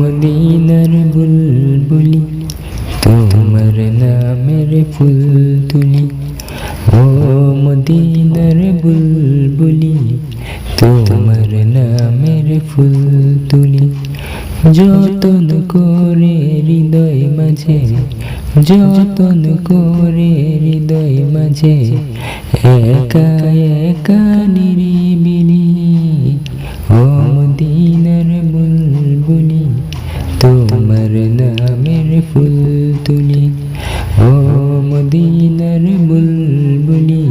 মদিনার বুলবুলি তোমার নামের ফুল তুলি। ও মদিনার বুলবুলি তোমার নামের ফুল তুলি। যতন করে হৃদয় মাঝে, যতন করে হৃদয় মাঝে, একা একা নিরিবিলি। ও মদিনার বুলবুলি তোমার নামের ফুল তুলি। ও মদিনার বুলবুলি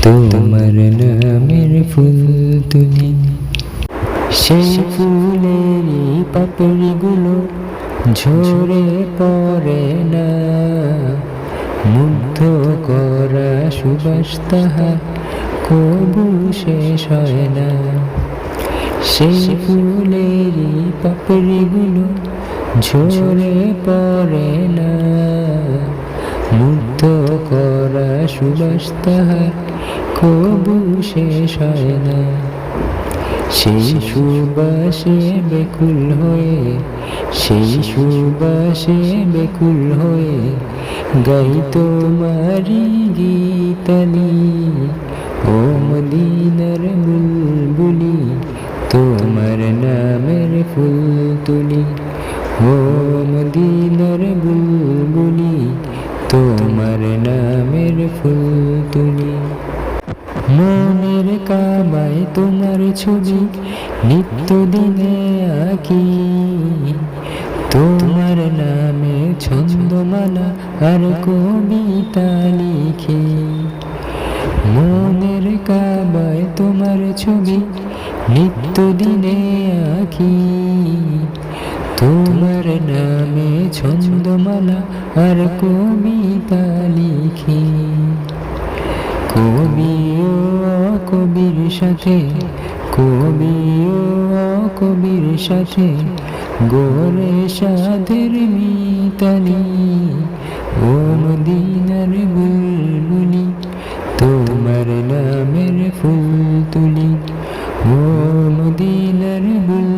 তোমার নামের ফুল তুলি। সেই ফুলেরই পাপড়িগুলো ঝরে পড়ে না, মুগ্ধ করা সুবাস তাহার কবু শেষ হয় না। সেই ফুলেরই পাপড়িগুলো ঝরে পড়ে না, মুগ্ধ করা সুবাস তাহার কবু শেষ হয় না। সেই সুবাসে বেকুল হয়ে, সেই সুবাসে বেকুল হয়ে গাই তোমারি গীতালি। ও মদিনার বুলবুলি তোমার নামের ফুল তুলি। ও মদিনার বুলবুলি তোমার নামের ফুল তুলি। মনের কাবায় তোমার ছবি নিত্য দিনে আঁকি, তোমার নামে ছন্দমালা আর কবিতা লিখি। মনের কাবায় তোমার ছবি নিত্য দিনে আঁকি, তোমার নামে ছন্দমালা আর কবিতা লিখি। কবি ও কবির সাথে, কবি ও কবির সাথে গোরে সাধের মিতালি। ও মদিনার বুলবুলি তোমার নামের ফুল তুলি। ও মদিনার বুলবুলি